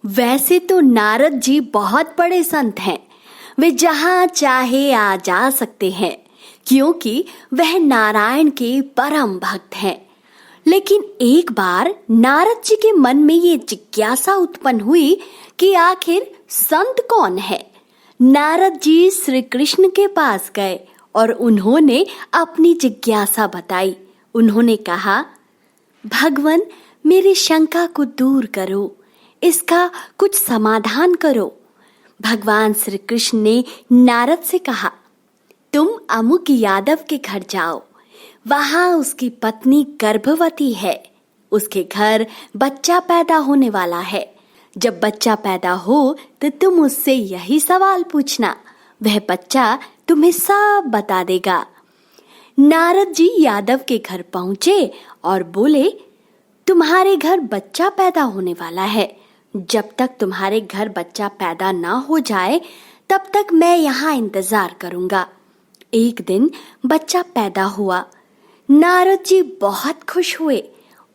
वैसे तो नारद जी बहुत बड़े संत हैं। वे जहाँ चाहे आ जा सकते हैं, क्योंकि वह नारायण के परम भक्त हैं। लेकिन एक बार नारद जी के मन में ये जिज्ञासा उत्पन्न हुई कि आखिर संत कौन है। नारद जी श्री कृष्ण के पास गए और उन्होंने अपनी जिज्ञासा बताई। उन्होंने कहा, भगवान, मेरी शंका को दूर करो, इसका कुछ समाधान करो। भगवान श्री कृष्ण ने नारद से कहा, तुम अमुक यादव के घर जाओ, वहां उसकी पत्नी गर्भवती है। उसके घर बच्चा पैदा होने वाला है। जब बच्चा पैदा हो तो तुम उससे यही सवाल पूछना, वह बच्चा तुम्हें सब बता देगा। नारद जी यादव के घर पहुंचे और बोले, तुम्हारे घर बच्चा पैदा होने वाला है। जब तक तुम्हारे घर बच्चा पैदा ना हो जाए तब तक मैं यहाँ इंतजार करूंगा। एक दिन बच्चा पैदा हुआ। नारद जी बहुत खुश हुए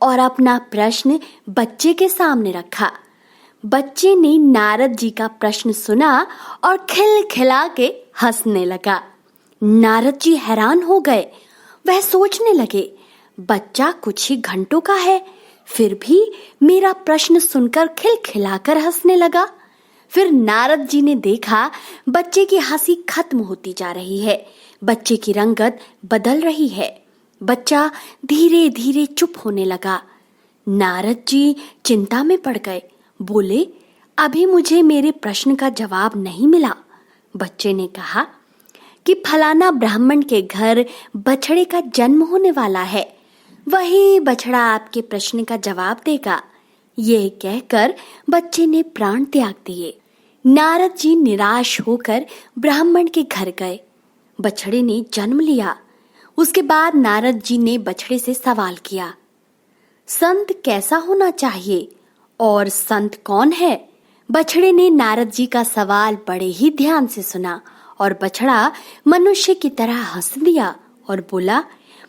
और अपना प्रश्न बच्चे के सामने रखा। बच्चे ने नारद जी का प्रश्न सुना और खिलखिला के हंसने लगा। नारद जी हैरान हो गए। वह सोचने लगे, बच्चा कुछ ही घंटों का है, फिर भी मेरा प्रश्न सुनकर खिलखिलाकर हंसने लगा। फिर नारद जी ने देखा बच्चे की हंसी खत्म होती जा रही है। बच्चे की रंगत बदल रही है। बच्चा धीरे धीरे चुप होने लगा। नारद जी चिंता में पड़ गए। बोले, अभी मुझे मेरे प्रश्न का जवाब नहीं मिला। बच्चे ने कहा कि फलाना ब्राह्मण के घर बछड़े का जन्म होने वाला है, वही बछड़ा आपके प्रश्न का जवाब देगा। ये कहकर बच्चे ने प्राण त्याग दिए। नारद जी निराश होकर ब्राह्मण के घर गए। बछड़े ने जन्म लिया। उसके बाद नारद जी ने बछड़े से सवाल किया, संत कैसा होना चाहिए और संत कौन है? बछड़े ने नारद जी का सवाल बड़े ही ध्यान से सुना और बछड़ा मनुष्य की तरह हंस दिया और बोला,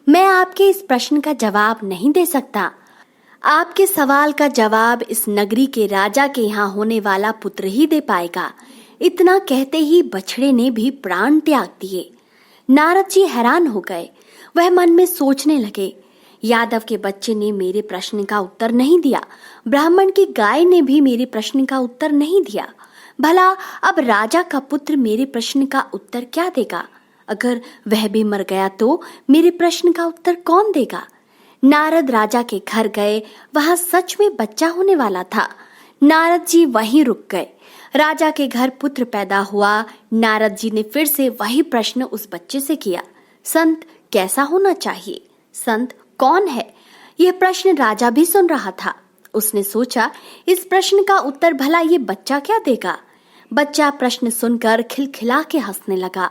मैं आपके इस प्रश्न का जवाब नहीं दे सकता। आपके सवाल का जवाब इस नगरी के राजा के यहाँ होने वाला पुत्र ही दे पाएगा। इतना कहते ही बछड़े ने भी प्राण त्याग दिए। नारद जी हैरान हो गए। वह मन में सोचने लगे, यादव के बच्चे ने मेरे प्रश्न का उत्तर नहीं दिया, ब्राह्मण की गाय ने भी मेरे प्रश्न का उत्तर नहीं दिया। भला अब राजा का पुत्र मेरे प्रश्न का उत्तर क्या देगा? अगर वह भी मर गया तो मेरे प्रश्न का उत्तर कौन देगा? नारद राजा के घर गए। वहां सच में बच्चा होने वाला था। नारद जी वहीं रुक गए। राजा के घर पुत्र पैदा हुआ। नारद जी ने फिर से वही प्रश्न उस बच्चे से किया, संत कैसा होना चाहिए? संत कौन है? यह प्रश्न राजा भी सुन रहा था। उसने सोचा, इस प्रश्न का उत्तर भला ये बच्चा क्या देगा? बच्चा प्रश्न सुनकर खिलखिला के हंसने लगा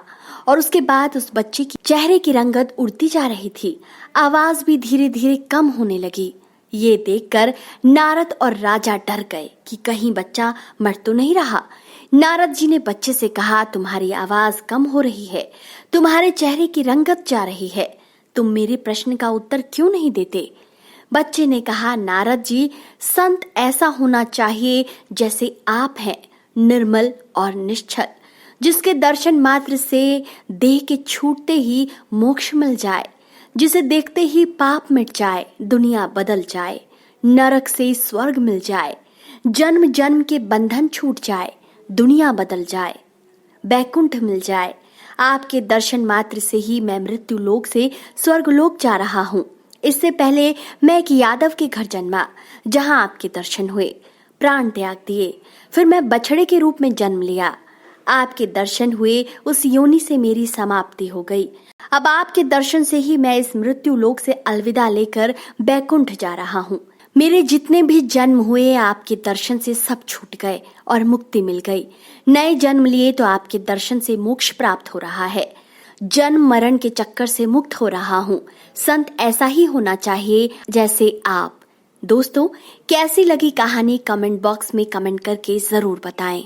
और उसके बाद उस बच्चे की चेहरे की रंगत उड़ती जा रही थी। आवाज भी धीरे धीरे कम होने लगी। ये देखकर नारद और राजा डर गए कि कहीं बच्चा मर तो नहीं रहा। नारद जी ने बच्चे से कहा, तुम्हारी आवाज कम हो रही है, तुम्हारे चेहरे की रंगत जा रही है, तुम मेरे प्रश्न का उत्तर क्यों नहीं देते? बच्चे ने कहा, नारद जी, संत ऐसा होना चाहिए जैसे आप हैं, निर्मल और निश्चल, जिसके दर्शन मात्र से देह के छूटते ही मोक्ष मिल जाए, जिसे देखते ही पाप मिट जाए, दुनिया बदल जाए, नरक से स्वर्ग मिल जाए, जन्म जन्म के बंधन छूट जाए, दुनिया बदल जाए, बैकुंठ मिल जाए। आपके दर्शन मात्र से ही मैं मृत्यु लोक से स्वर्ग लोक जा रहा हूँ। इससे पहले मैं एक यादव के घर जन्मा, जहाँ आपके दर्शन हुए, प्राण त्याग दिए। फिर मैं बछड़े के रूप में जन्म लिया। आपके दर्शन हुए, उस योनि से मेरी समाप्ति हो गई। अब आपके दर्शन से ही मैं इस मृत्यु लोक से अलविदा लेकर बैकुंठ जा रहा हूँ। मेरे जितने भी जन्म हुए आपके दर्शन से सब छूट गए और मुक्ति मिल गई। नए जन्म लिए तो आपके दर्शन से मोक्ष प्राप्त हो रहा है। जन्म मरण के चक्कर से मुक्त हो रहा हूँ। संत ऐसा ही होना चाहिए जैसे आप। दोस्तों, कैसी लगी कहानी कमेंट बॉक्स में कमेंट करके जरूर बताएं।